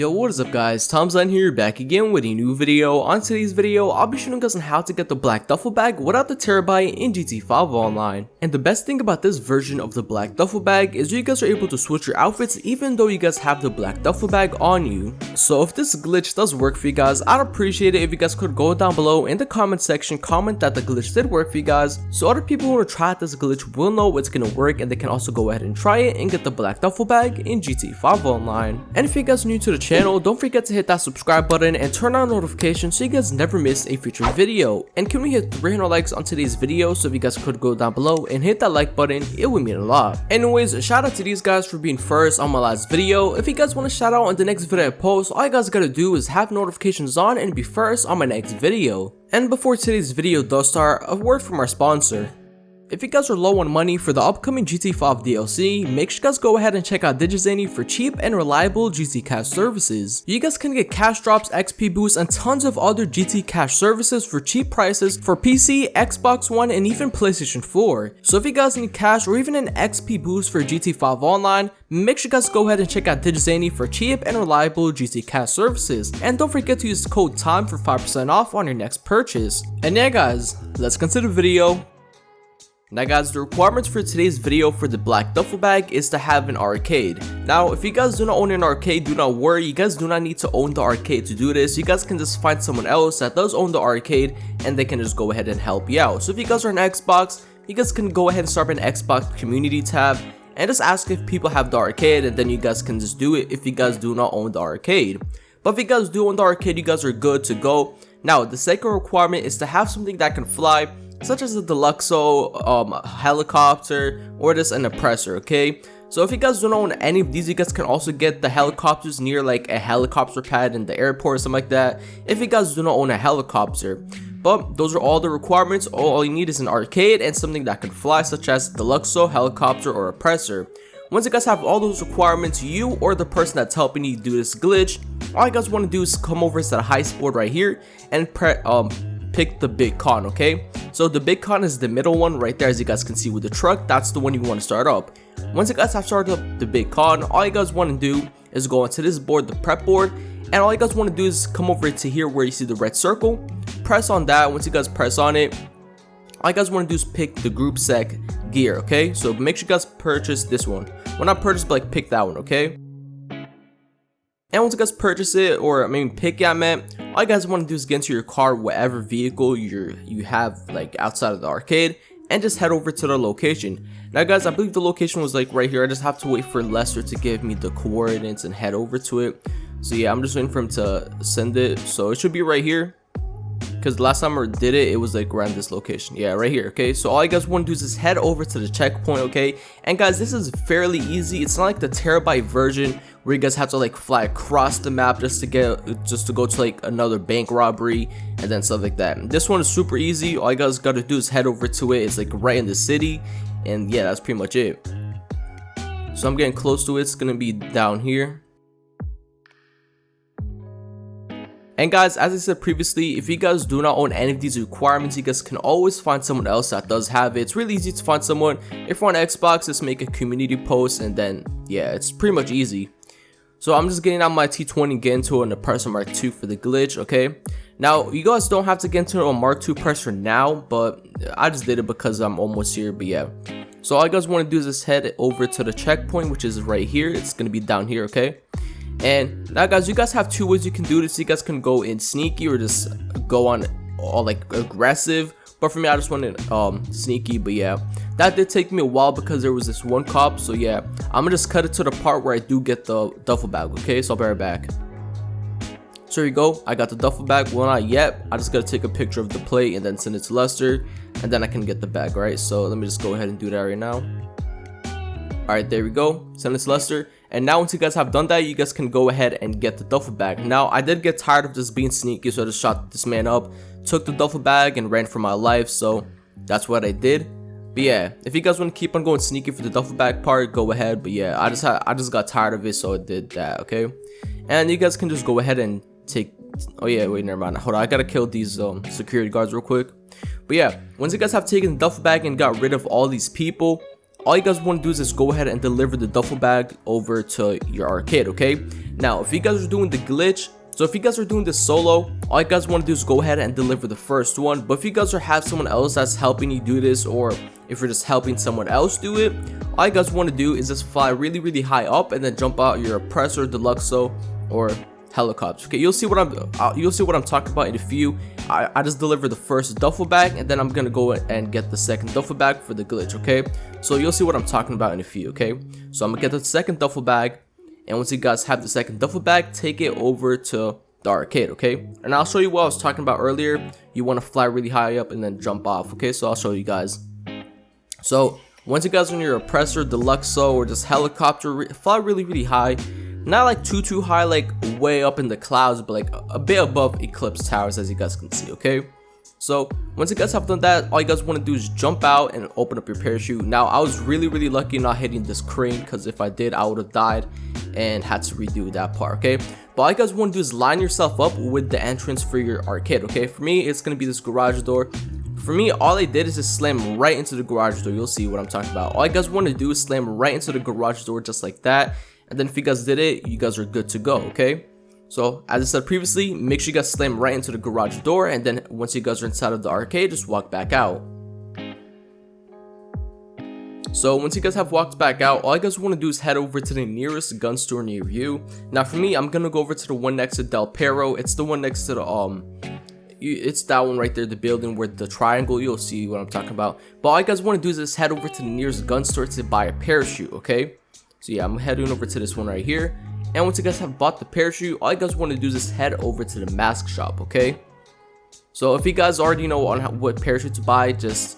Yo, what is up guys, Tom's9 here, back again with a new video. On today's video, I'll be showing you guys on how to get the black duffel bag without the TERRORBYTE in GTA 5 Online. And the best thing about this version of the black duffel bag is you guys are able to switch your outfits even though you guys have the black duffel bag on you. So if this glitch does work for you guys, I'd appreciate it if you guys could go down below in the comment section, comment that the glitch did work for you guys, so other people who want to try out this glitch will know it's gonna work and they can also go ahead and try it and get the black duffel bag in GTA 5 Online. And if you guys are new to the channel, don't forget to hit that subscribe button and turn on notifications so you guys never miss a future video. And can we hit 300 likes on today's video? So if you guys could go down below and hit that like button, it would mean a lot. Anyways, shout out to these guys for being first on my last video. If you guys want to shout out on the next video I post, all you guys gotta do is have notifications on and be first on my next video. And before today's video does start, a word from our sponsor. If you guys are low on money for the upcoming GTA 5 DLC, make sure you guys go ahead and check out DigiZany for cheap and reliable GT Cash services. You guys can get cash drops, XP boosts, and tons of other GT Cash services for cheap prices for PC, Xbox One, and even PlayStation 4. So if you guys need cash or even an XP boost for GTA 5 Online, make sure you guys go ahead and check out DigiZany for cheap and reliable GT Cash services. And don't forget to use the code TIME for 5% off on your next purchase. And yeah guys, let's consider the video. Now guys, the requirements for today's video for the black duffel bag is to have an arcade. Now if you guys do not own an arcade, do not worry, you guys do not need to own the arcade to do this. You guys can just find someone else that does own the arcade and they can just go ahead and help you out. So if you guys are on Xbox, you guys can go ahead and start an Xbox community tab and just ask if people have the arcade, and then you guys can just do it if you guys do not own the arcade. But if you guys do own the arcade, you guys are good to go. Now the second requirement is to have something that can fly, such as a deluxo, helicopter, or just an oppressor. Okay, so if you guys don't own any of these, you guys can also get the helicopters near like a helicopter pad in the airport or something like that, if you guys do not own a helicopter. But those are all the requirements. All you need is an arcade and something that can fly, such as deluxo, helicopter, or oppressor. Once you guys have all those requirements, you or the person that's helping you do this glitch, all you guys want to do is come over to the heist board right here and pick the big con. Okay, so the big con is the middle one right there, as you guys can see with the truck. That's the one you want to start up. Once you guys have started up the big con, all you guys want to do is go onto this board, the prep board, and all you guys want to do is come over to here where you see the red circle, press on that. Once you guys press on it, all you guys want to do is pick the group sec gear. Okay, so make sure you guys purchase this one. When I purchase, but like pick that one. Okay, and once you guys purchase it, or I mean pick it, all you guys want to do is get into your car, whatever vehicle you have like outside of the arcade, and just head over to the location. Now guys, I believe the location was like right here. I just have to wait for Lester to give me the coordinates and head over to it. So yeah, I'm just waiting for him to send it. So it should be right here, because the last time I did it, it was like around this location. Yeah, right here. Okay, so all you guys want to do is just head over to the checkpoint. Okay, and guys, this is fairly easy. It's not like the TERRORBYTE version where you guys have to like fly across the map just to go to like another bank robbery and then stuff like that. This one is super easy. All you guys got to do is head over to it. It's like right in the city, and yeah, that's pretty much it. So I'm getting close to it. It's gonna be down here. And guys, as I said previously, if you guys do not own any of these requirements, you guys can always find someone else that does have it. It's really easy to find someone. If you're on Xbox, just make a community post, and then yeah, it's pretty much easy. So I'm just getting out my T20, get into an oppressor Mark II for the glitch. Okay, now you guys don't have to get into a Mark II oppressor now, but I just did it because I'm almost here. But yeah, so all you guys want to do is just head over to the checkpoint, which is right here. It's gonna be down here. Okay, and now guys, you guys have two ways you can do this. You guys can go in sneaky or just go on all like aggressive, but for me, I just wanted sneaky. But yeah, that did take me a while because there was this one cop. So yeah, I'm gonna just cut it to the part where I do get the duffel bag. Okay, so I'll be right back. So here you go, I got the duffel bag. Well, not yet. I just gotta take a picture of the plate and then send it to Lester, and then I can get the bag. Right, so let me just go ahead and do that right now. Alright, there we go, send it to Lester. And now once you guys have done that, you guys can go ahead and get the duffel bag. Now I did get tired of just being sneaky, so I just shot this man up, took the duffel bag, and ran for my life. So that's what I did. But yeah, if you guys want to keep on going sneaky for the duffel bag part, go ahead. But yeah, I just got tired of it, so I did that. Okay, and you guys can just go ahead and take. Oh yeah, wait, never mind. Hold on, I gotta kill these security guards real quick. But yeah, once you guys have taken the duffel bag and got rid of all these people, all you guys want to do is just go ahead and deliver the duffel bag over to your arcade, okay? Now, if you guys are doing the glitch, so if you guys are doing this solo, all you guys want to do is go ahead and deliver the first one. But if you guys have someone else that's helping you do this, or if you're just helping someone else do it, all you guys want to do is just fly really high up and then jump out your oppressor, deluxo, or helicopter. Okay, you'll see what I'm talking about in a few. I just delivered the first duffel bag, and then I'm gonna go and get the second duffel bag for the glitch. Okay, so you'll see what I'm talking about in a few. Okay, so I'm gonna get the second duffel bag, and once you guys have the second duffel bag, take it over to the arcade. Okay, and I'll show you what I was talking about earlier. You want to fly really high up and then jump off. Okay, so I'll show you guys. So once you guys are on your oppressor, deluxo, or just helicopter, fly really high. Not like too high, like way up in the clouds, but like a bit above Eclipse Towers, as you guys can see. Okay, so once you guys have done that, all you guys want to do is jump out and open up your parachute. Now, I was really lucky not hitting this crane, because if I did, I would have died and had to redo that part. Okay, but all you guys want to do is line yourself up with the entrance for your arcade. Okay, for me, it's gonna be this garage door. For me, all I did is just slam right into the garage door. You'll see what I'm talking about. All you guys want to do is slam right into the garage door, just like that. And then if you guys did it, you guys are good to go. Okay, so as I said previously, make sure you guys slam right into the garage door, and then once you guys are inside of the arcade, just walk back out. So once you guys have walked back out, all you guys want to do is head over to the nearest gun store near you. Now for me, I'm gonna go over to the one next to Del Perro. It's the one next to the it's that one right there, the building with the triangle. You'll see what I'm talking about. But all you guys want to do is just head over to the nearest gun store to buy a parachute. Okay, so yeah, I'm heading over to this one right here. And once you guys have bought the parachute, all you guys want to do is just head over to the mask shop. Okay, so if you guys already know on what parachute to buy,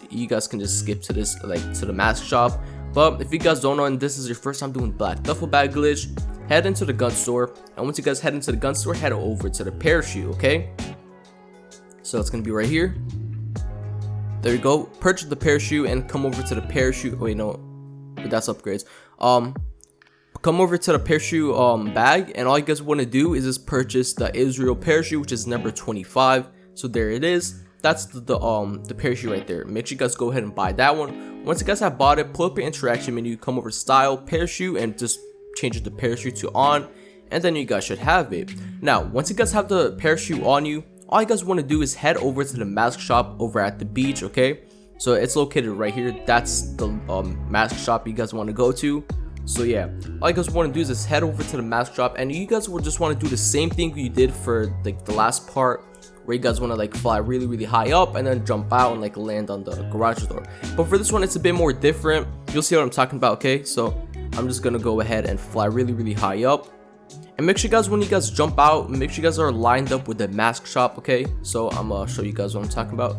you guys can just skip to this, like to the mask shop. But if you guys don't know and this is your first time doing black duffel bag glitch, head into the gun store. And once you guys head into the gun store, head over to the parachute. Okay, so it's gonna be right here. There you go. Purchase the parachute and come over to the parachute. Wait, no, that's upgrades. Come over to the parachute bag, and all you guys want to do is just purchase the Israel parachute, which is number 25. So there it is. That's the parachute right there. Make sure you guys go ahead and buy that one. Once you guys have bought it, pull up your interaction menu, come over to style, parachute, and just change the parachute to on, and then you guys should have it. Now, once you guys have the parachute on you, all you guys want to do is head over to the mask shop over at the beach. Okay, so it's located right here. That's the mask shop you guys want to go to. So yeah, all you guys want to do is just head over to the mask shop, and you guys will just want to do the same thing you did for like the last part, where you guys want to like fly really high up and then jump out and like land on the garage door. But for this one, it's a bit more different. You'll see what I'm talking about. Okay, so I'm just gonna go ahead and fly really high up, and make sure you guys, when you guys jump out, make sure you guys are lined up with the mask shop. Okay, so I'm gonna show you guys what I'm talking about.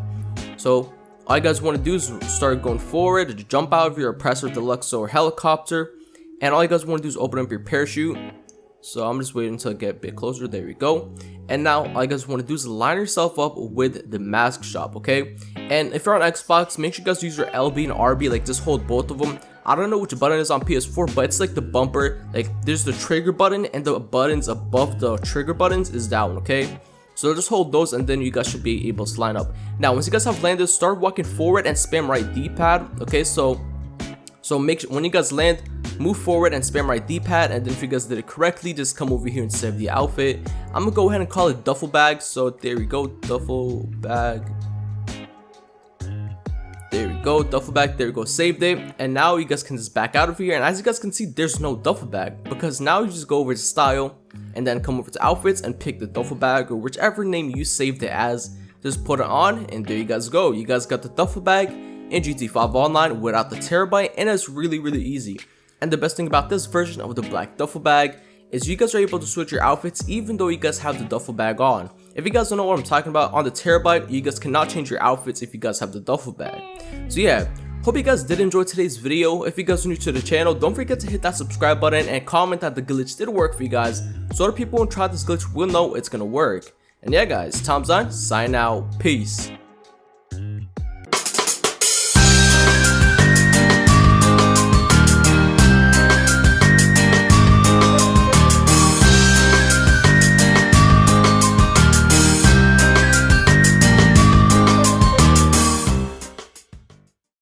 So all you guys want to do is start going forward, jump out of your oppressor, deluxo, or helicopter. And all you guys want to do is open up your parachute. So I'm just waiting until I get a bit closer. There we go. And now all you guys want to do is line yourself up with the mask shop. Okay, and if you're on Xbox, make sure you guys use your LB and RB, like just hold both of them. I don't know which button is on PS4, but it's like the bumper, like there's the trigger button, and the buttons above the trigger buttons is down. Okay, so just hold those, and then you guys should be able to line up. Now once you guys have landed, start walking forward and spam right D-pad. Okay, so make sure when you guys land, move forward and spam right D-pad, and then if you guys did it correctly, just come over here and save the outfit. I'm gonna go ahead and call it duffel bag. So there we go, duffel bag. There we go, duffel bag. There we go, saved it. And now you guys can just back out of here, and as you guys can see, there's no duffel bag, because now you just go over to style and then come over to outfits and pick the duffel bag, or whichever name you saved it as. Just put it on, and there you guys go. You guys got the duffel bag in GTA 5 Online without the TERRORBYTE, and it's really easy. And the best thing about this version of the black duffel bag is you guys are able to switch your outfits even though you guys have the duffel bag on. If you guys don't know what I'm talking about, on the TERRORBYTE, you guys cannot change your outfits if you guys have the duffel bag. So yeah, hope you guys did enjoy today's video. If you guys are new to the channel, don't forget to hit that subscribe button and comment that the glitch did work for you guys, so other people who try this glitch will know it's gonna work. And yeah guys, Tom's on, sign out, peace.